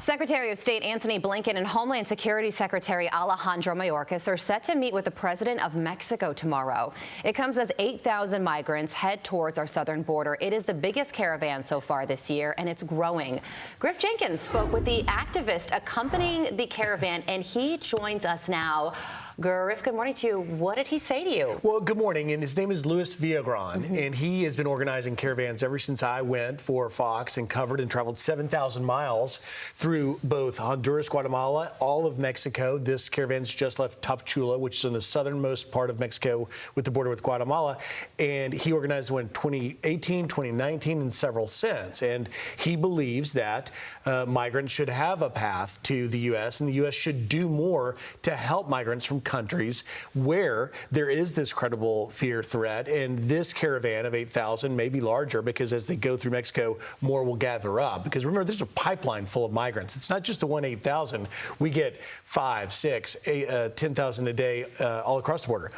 Secretary of State Antony Blinken and Homeland Security Secretary Alejandro Mayorkas are set to meet with the president of Mexico tomorrow. It comes as 8,000 migrants head towards our southern border. It is the biggest caravan so far this year, and it's growing. Griff Jenkins spoke with the activist accompanying the caravan, and he joins us now. Griff, good morning to you. What did he say to you? Well, good morning, and his name is Luis Villagran, and he has been organizing caravans ever since I went for Fox and covered and traveled 7,000 miles through both Honduras, Guatemala, all of Mexico. This caravan's just left Tapachula, which is in the southernmost part of Mexico with the border with Guatemala, and he organized one in 2018, 2019, and several since. And he believes that migrants should have a path to the U.S., and the U.S. should do more to help migrants from countries where there is this credible fear threat. And this caravan of 8,000 may be larger because as they go through Mexico, more will gather up. Because remember, there's a pipeline full of migrants. It's not just the 8,000. We get 5, 6, 10,000 a day all across the border.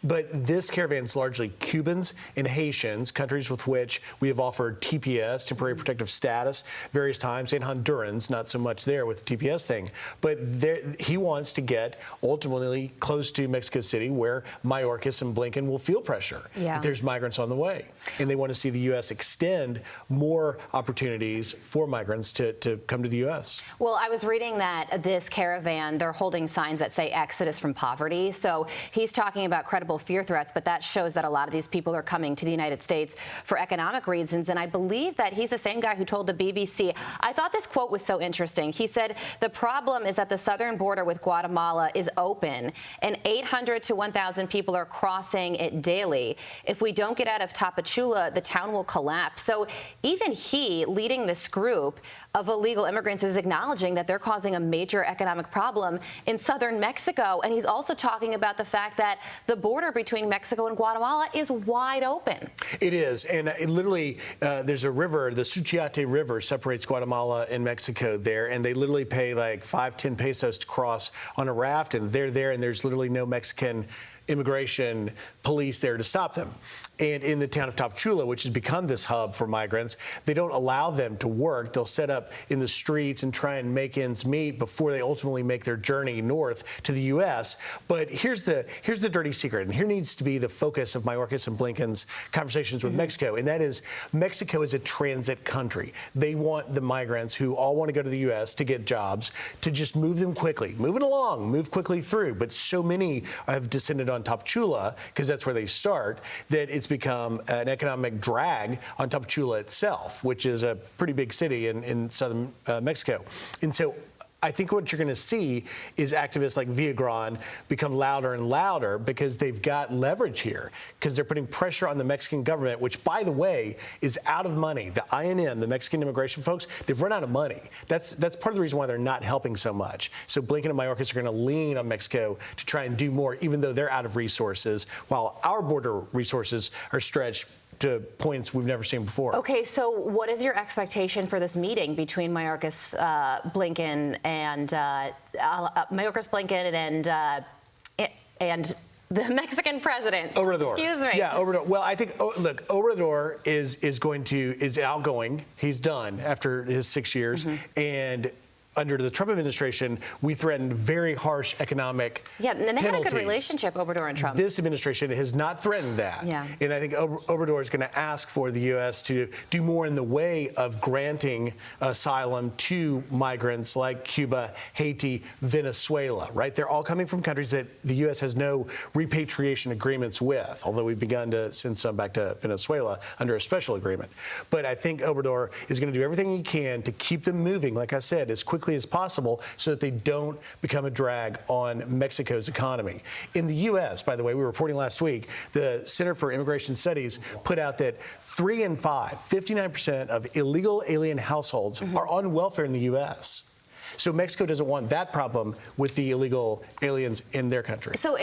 But this caravan is largely Cubans and Haitians, countries with which we have offered TPS, temporary protective status, various times, and Hondurans, not so much there with the TPS thing. But he wants to get ultimately close to Mexico City, where Mayorkas and Blinken will feel pressure. That there's migrants on the way. And they want to see the U.S. extend more opportunities for migrants to come to the U.S. Well, I was reading that this caravan, they're holding signs that say exodus from poverty. So he's talking about credible fear threats, but that shows that a lot of these people are coming to the United States for economic reasons. And I believe that he's the same guy who told the BBC. I thought this quote was so interesting. He said, the problem is that the southern border with Guatemala is open, and 800 to 1,000 people are crossing it daily. If we don't get out of Tapachula, the town will collapse. So even he, leading this group of illegal immigrants, is acknowledging that they're causing a major economic problem in southern Mexico. And he's also talking about the fact that the border between Mexico and Guatemala is wide open. It is. And literally, there's a river, the Suchiate River separates Guatemala and Mexico there. And they literally pay like 5-10 pesos to cross on a raft. And they're there, and there's literally no Mexican immigration police there to stop them. And in the town of Tapachula, which has become this hub for migrants, they don't allow them to work. They'll set up in the streets and try and make ends meet before they ultimately make their journey north to the U.S. But here's the dirty secret, and here needs to be the focus of Mayorkas and Blinken's conversations with Mexico, and that is Mexico is a transit country. They want the migrants who all want to go to the U.S. to get jobs to just move them quickly, move it along, move quickly through. But so many have descended on Tapachula, because that's where they start, that it's become an economic drag on Tapachula itself, which is a pretty big city in southern Mexico. And so I think what you're going to see is activists like Villagran become louder and louder because they've got leverage here, because they're putting pressure on the Mexican government, which, by the way, is out of money. The INM, the Mexican immigration folks, they've run out of money. That's part of the reason why they're not helping so much. So Blinken and Mayorkas are going to lean on Mexico to try and do more, even though they're out of resources, while our border resources are stretched to points we've never seen before. Okay, so what is your expectation for this meeting between Mayorkas, Blinken, and the Mexican president? Obrador. Excuse me. Yeah, Obrador. Well, I think, look, Obrador is outgoing. He's done after his 6 years, and under the Trump administration, we threatened very harsh economic penalties. And they had a good relationship, Obrador and Trump. This administration has not threatened that. And I think Obrador is going to ask for the U.S. to do more in the way of granting asylum to migrants like Cuba, Haiti, Venezuela, right? They're all coming from countries that the U.S. has no repatriation agreements with, although we've begun to send some back to Venezuela under a special agreement. But I think Obrador is going to do everything he can to keep them moving, like I said, as quickly as possible so that they don't become a drag on Mexico's economy. In the U.S., by the way, we were reporting last week, the Center for Immigration Studies put out that 3 in 5, 59% of illegal alien households are on welfare in the U.S. So Mexico doesn't want that problem with the illegal aliens in their country. So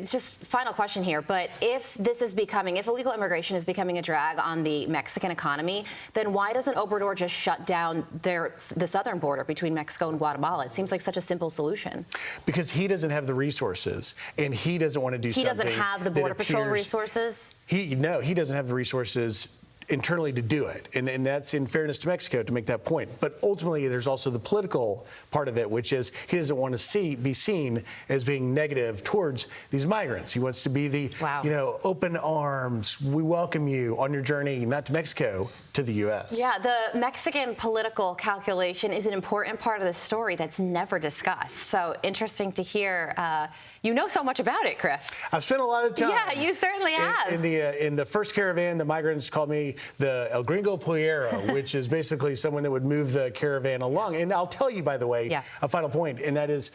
just final question here, but if illegal immigration is becoming a drag on the Mexican economy, then why doesn't Obrador just shut down the southern border between Mexico and Guatemala? It seems like such a simple solution. Because he doesn't have the resources, and he doesn't want to do something. He doesn't have the Border Patrol resources? He doesn't have the resources internally to do it. And that's in fairness to Mexico to make that point. But ultimately, there's also the political part of it, which is he doesn't want to be seen as being negative towards these migrants. He wants to be the, open arms, we welcome you on your journey, not to Mexico, to the U.S. Yeah, the Mexican political calculation is an important part of the story that's never discussed. So interesting to hear. You know so much about it, Griff. I've spent a lot of time. Yeah, you certainly have. In the first caravan, the migrants called me the El Gringo Pollero, which is basically someone that would move the caravan along. And I'll tell you, by the way, a final point, and that is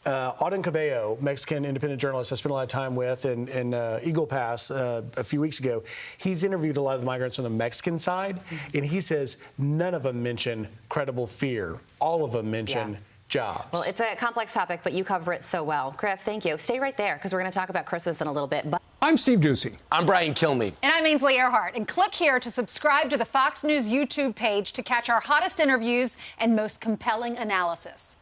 Auden Cabello, Mexican independent journalist I spent a lot of time with in Eagle Pass a few weeks ago. He's interviewed a lot of the migrants on the Mexican side, and he says none of them mention credible fear. All of them mention jobs. Well, it's a complex topic, but you cover it so well. Griff, thank you. Stay right there because we're going to talk about Christmas in a little bit. I'm Steve Doocy. I'm Brian Kilmeade. And I'm Ainsley Earhart. And click here to subscribe to the Fox News YouTube page to catch our hottest interviews and most compelling analysis.